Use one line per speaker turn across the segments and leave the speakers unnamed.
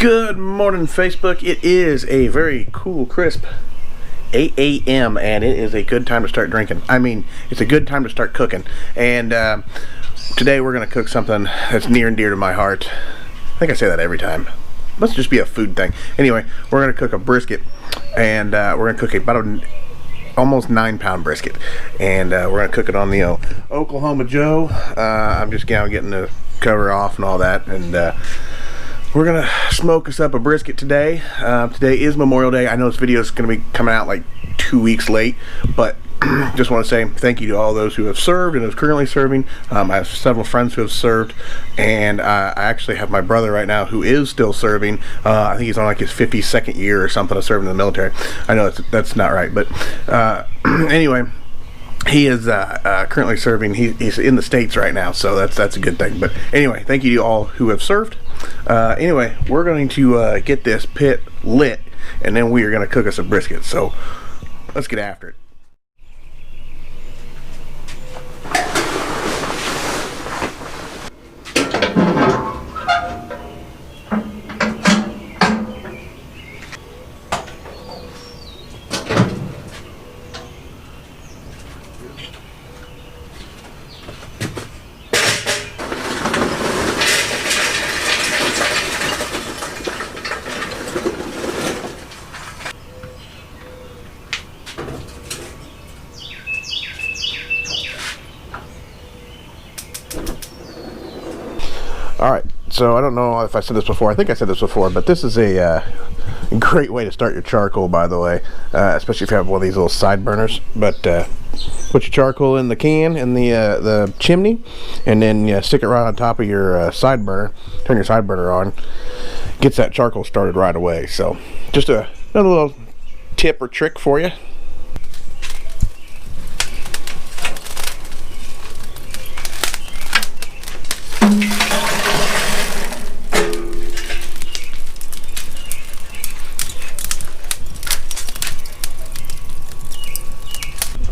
Good morning, Facebook. It is a very cool, crisp 8 a.m. and it is a good time to start drinking. I mean, it's a good time to start cooking. And today we're going to cook something that's near and dear to my heart. I think I say that every time. Must just be a food thing. Anyway, we're going to cook a brisket, and we're going to cook about an almost 9-pound brisket, and we're going to cook it on the Oklahoma Joe. I'm just getting the cover off and all that, and we're gonna smoke us up a brisket today. Today is Memorial Day. I know this video is gonna be coming out like 2 weeks late, but just want to say thank you to all those who have served and is currently serving. I have several friends who have served, and I actually have my brother right now who is still serving. I think he's on like his 52nd year or something of serving in the military. I know that's not right, but anyway, he is currently serving. He's in the States right now, so that's a good thing. But anyway, thank you to all who have served. Anyway, we're going to get this pit lit, and then we are going to cook us a brisket. So let's get after it. Alright, so I don't know if I said this before. I think I said this before, but this is a great way to start your charcoal, by the way, especially if you have one of these little side burners. But put your charcoal in the can in the chimney, and then stick it right on top of your side burner. Turn your side burner on. Gets that charcoal started right away. So just another little tip or trick for you.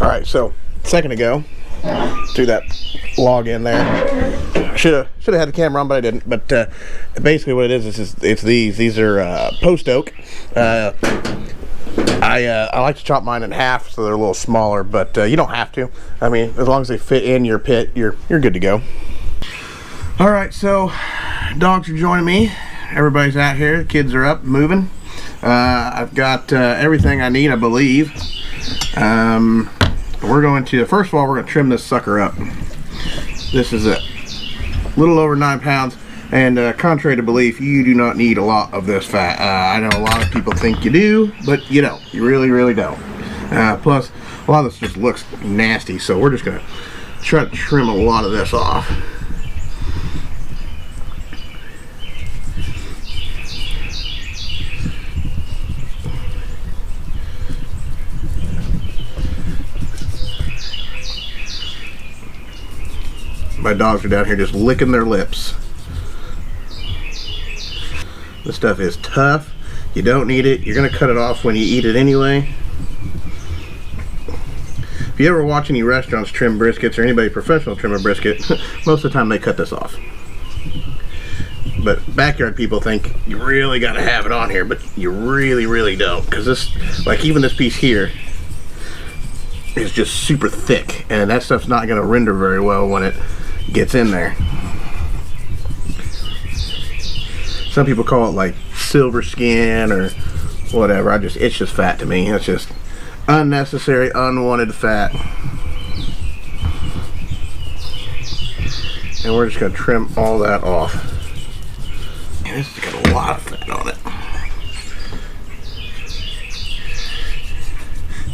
Alright, so a second ago, threw that log in there. Should have had the camera on, but I didn't. But basically what it is it's these are post oak. I like to chop mine in half so they're a little smaller, but you don't have to. I mean, as long as they fit in your pit, you're good to go. Alright, so dogs are joining me. Everybody's out here. The kids are up, moving. I've got everything I need, I believe. We're going to, first of all, we're going to trim this sucker up. This is a little over 9 pounds, and contrary to belief, you do not need a lot of this fat. I know a lot of people think you do, but you don't. You really don't. Plus, a lot of this just looks nasty, so we're just going to try to trim a lot of this off. My dogs are down here just licking their lips. This stuff is tough. You don't need it. You're gonna cut it off when you eat it anyway. If you ever watch any restaurants trim briskets, or anybody professional trim a brisket, most of the time they cut this off. But backyard people think you really gotta have it on here, but you really don't. Because this, like even this piece here, is just super thick, and that stuff's not gonna render very well when it gets in there. Some people call it like silver skin or whatever. It's just fat to me. It's just unnecessary, unwanted fat. And we're just gonna trim all that off. Man, this has got a lot of fat on it.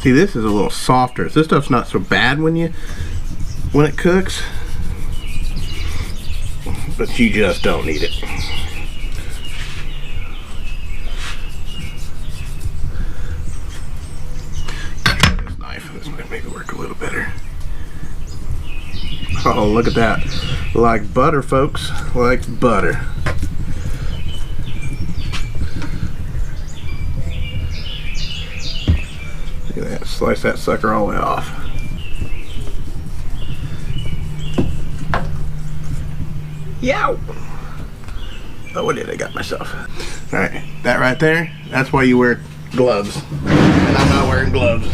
See, this is a little softer. This stuff's not so bad when it cooks, but you just don't need it. This knife might work a little better. Oh, look at that. Like butter, folks. Like butter. Look at that. Slice that sucker all the way off. Yow! Oh, what did I got myself? All right, that right there, that's why you wear gloves. And I'm not wearing gloves.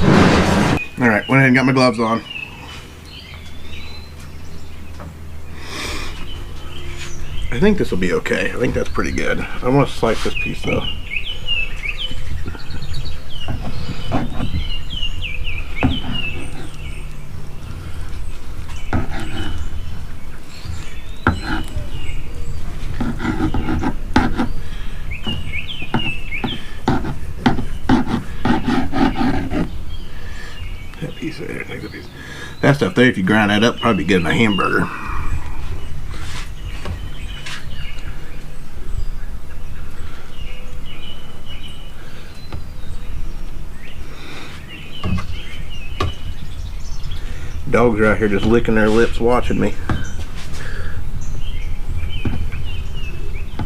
All right, went ahead and got my gloves on. I think this will be okay. I think that's pretty good. I want to slice this piece though. That piece right there, take that piece. That stuff there, if you grind that up, probably getting a hamburger. Dogs are out here just licking their lips watching me.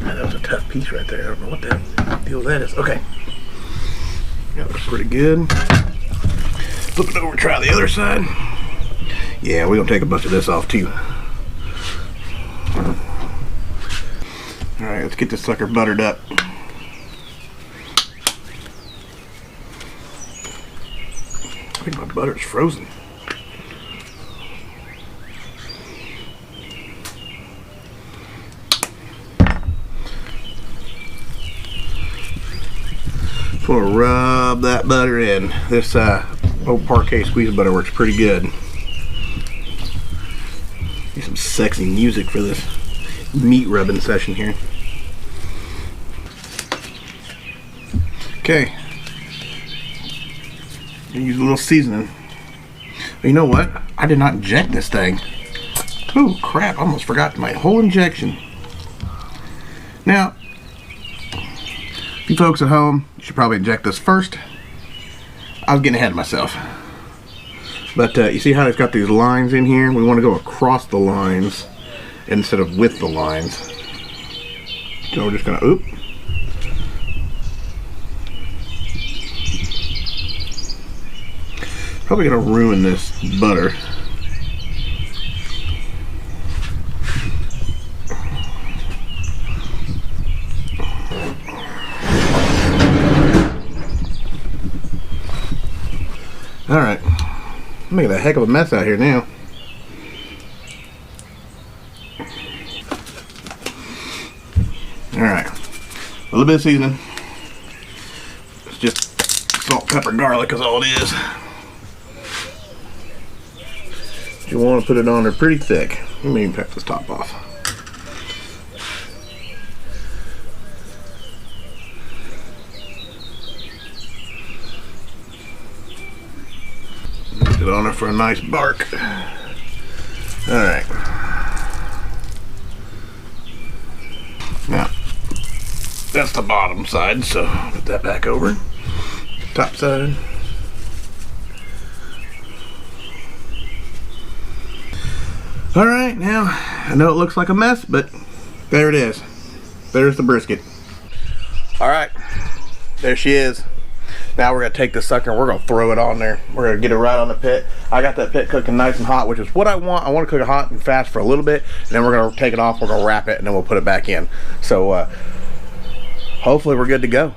Man, that was a tough piece right there. I don't know what that deal that is. Okay. That looks pretty good. Flip it over, try the other side. Yeah, we're gonna take a bunch of this off too. Alright, let's get this sucker buttered up. I think my butter's frozen. Just want to rub that butter in. This old Parquet squeeze butter works pretty good. Need some sexy music for this meat rubbing session here. Okay. Use a little seasoning. But you know what? I did not inject this thing. Oh crap, I almost forgot my whole injection. Now, you folks at home, you should probably inject this first. I was getting ahead of myself. But you see how it's got these lines in here? We want to go across the lines instead of with the lines. So we're just gonna, oop. Probably gonna ruin this butter. Alright, I'm making a heck of a mess out here now. Alright, a little bit of seasoning. It's just salt, pepper, garlic is all it is. You want to put it on there pretty thick. Let me even cut this top off. Get it on there for a nice bark. Alright. Now, that's the bottom side, so put that back over. Top side. Alright, now, I know it looks like a mess, but there it is. There's the brisket. Alright, there she is. Now we're going to take this sucker and we're going to throw it on there. We're going to get it right on the pit. I got that pit cooking nice and hot, which is what I want. I want to cook it hot and fast for a little bit, and then we're going to take it off, we're going to wrap it, and then we'll put it back in. So, hopefully we're good to go.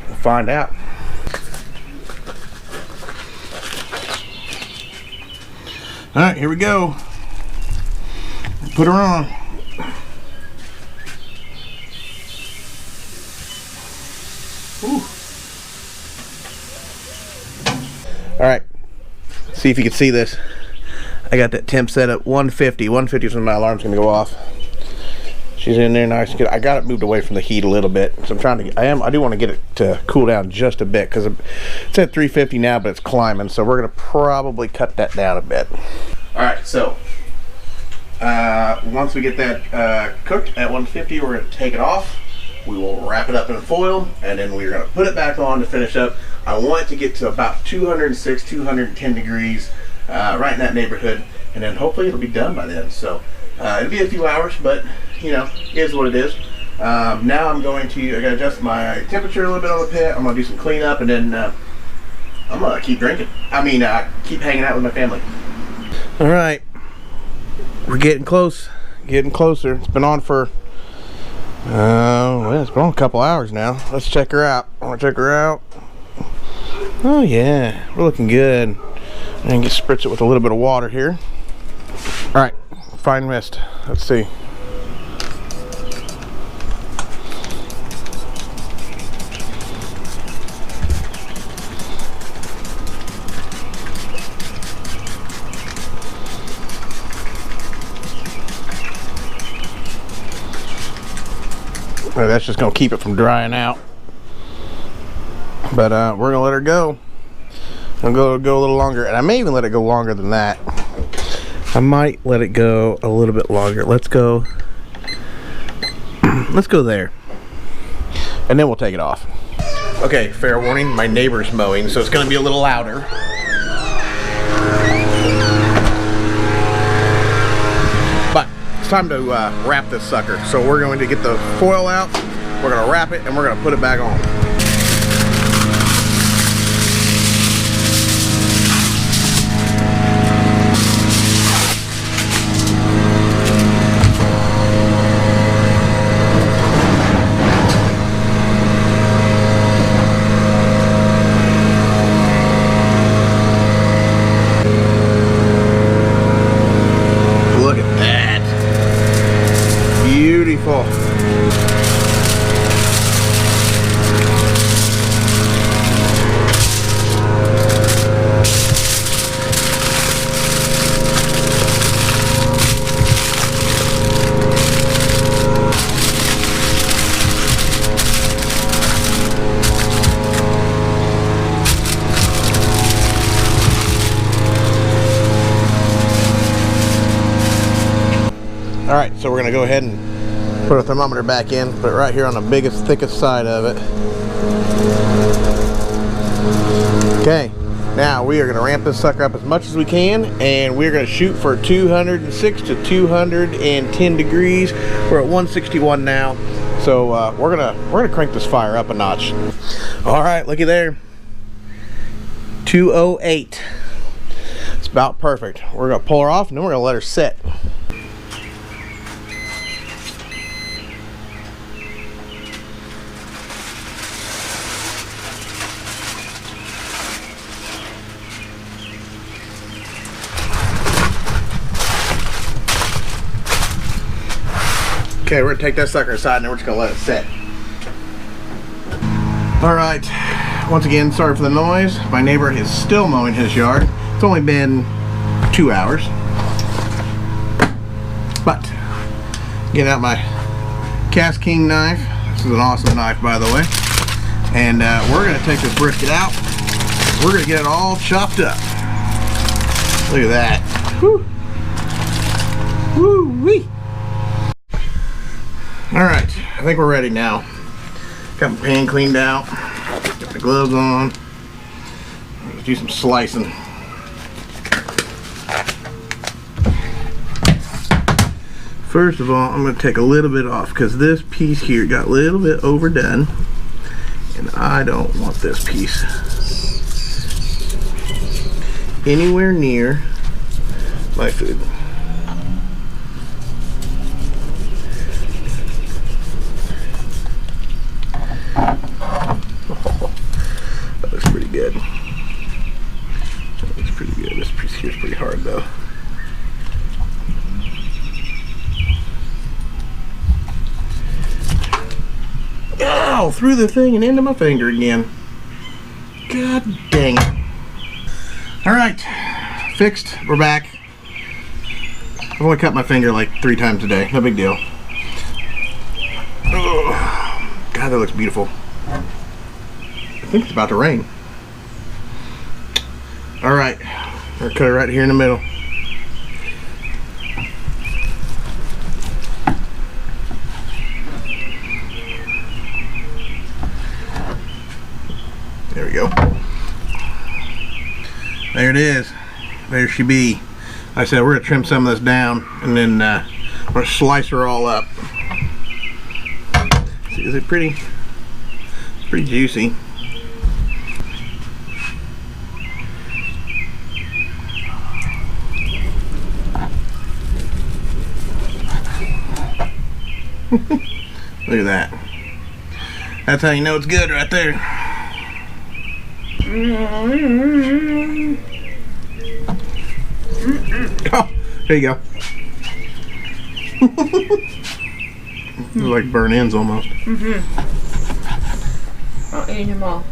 We'll find out. Alright, here we go. Put her on. Ooh. All right, see if you can see this. I got that temp set at 150. 150 is when my alarm's gonna go off. She's in there nice and good. I got it moved away from the heat a little bit, so I'm trying to. I do want to get it to cool down just a bit because it's at 350 now, but it's climbing. So we're gonna probably cut that down a bit. All right, so once we get that cooked at 150, we're gonna take it off. We will wrap it up in foil, and then we're gonna put it back on to finish up. I want it to get to about 206, 210 degrees, right in that neighborhood, and then hopefully it'll be done by then. So it'll be a few hours, but you know, it is what it is. Now I'm going to, I gotta adjust my temperature a little bit on the pit. I'm gonna do some cleanup, and then I'm gonna keep drinking. I mean, keep hanging out with my family. All right, we're getting close, getting closer. It's been on for Well, it's been a couple hours now. Let's check her out. I want to check her out. Oh yeah, we're looking good. And just spritz it with a little bit of water here. All right, fine mist. Let's see. That's just gonna keep it from drying out. But we're gonna let her go. I'm gonna go a little longer, and I may even let it go longer than that. I might let it go a little bit longer. Let's go. Let's go there, and then we'll take it off. Okay, fair warning, my neighbor's mowing, so it's gonna be a little louder. But it's time to wrap this sucker. So we're going to get the foil out. We're gonna wrap it, and we're gonna put it back on. Beautiful. All right, so we're gonna go ahead and put our thermometer back in, put it right here on the biggest, thickest side of it. Okay, now we are gonna ramp this sucker up as much as we can, and we're gonna shoot for 206 to 210 degrees. We're at 161 now, so we're gonna crank this fire up a notch. All right, looky there, 208. It's about perfect. We're gonna pull her off, and then we're gonna let her set. Okay, we're gonna take that sucker aside and then we're just gonna let it set. All right, once again, sorry for the noise. My neighbor is still mowing his yard. It's only been 2 hours. But, get out my Cast King knife. This is an awesome knife, by the way. And we're gonna take this brisket out. We're gonna get it all chopped up. Look at that. Woo! Woo-wee! Alright, I think we're ready now. Got my pan cleaned out. Got my gloves on. Let's do some slicing. First of all, I'm going to take a little bit off because this piece here got a little bit overdone. And I don't want this piece anywhere near my food. That looks pretty good. That looks pretty good. This piece here is pretty hard though. Ow! Through the thing and into my finger again. God dang it. Alright. Fixed. We're back. I've only cut my finger like 3 times a day. No big deal. Oh, God, that looks beautiful. I think it's about to rain. Alright. We're gonna cut it right here in the middle. There we go. There it is. There she be. Like I said, we're gonna trim some of this down and then we're gonna slice her all up. See, is it pretty? It's pretty juicy. Look at that. That's how you know it's good right there. Oh, there you go. They're like burnt ends almost.
I'll eat them all.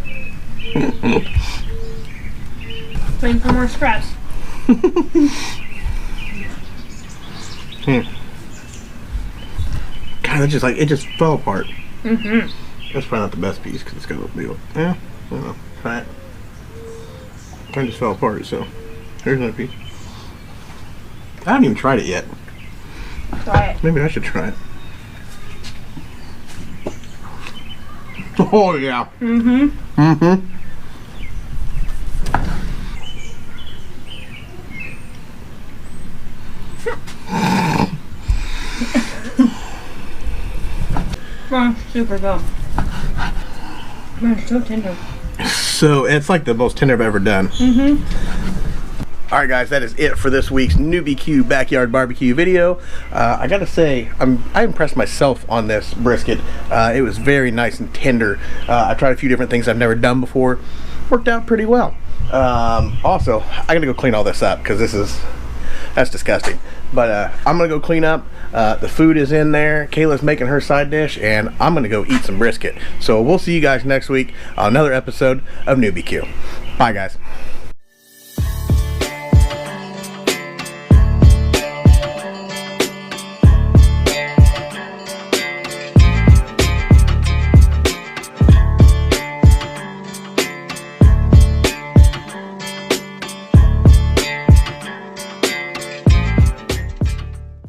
Waiting for more scraps.
God, that's just like, it just fell apart. That's probably not the best piece because it's got a little deal. Yeah, I don't know. Try it. Mine just fell apart, so here's another piece. I haven't even tried it yet.
Try it.
Maybe I should try it. Oh yeah.
Oh, super good. Man, it's so tender.
So it's like the most tender I've ever done. Alright guys, that is it for this week's NewBQ Backyard Barbecue video. I gotta say, I impressed myself on this brisket. It was very nice and tender. I tried a few different things I've never done before. Worked out pretty well. Also, I gotta go clean all this up because that's disgusting. But I'm gonna go clean up. The food is in there. Kayla's making her side dish, and I'm gonna go eat some brisket. So we'll see you guys next week on another episode of NewBQ. Bye guys.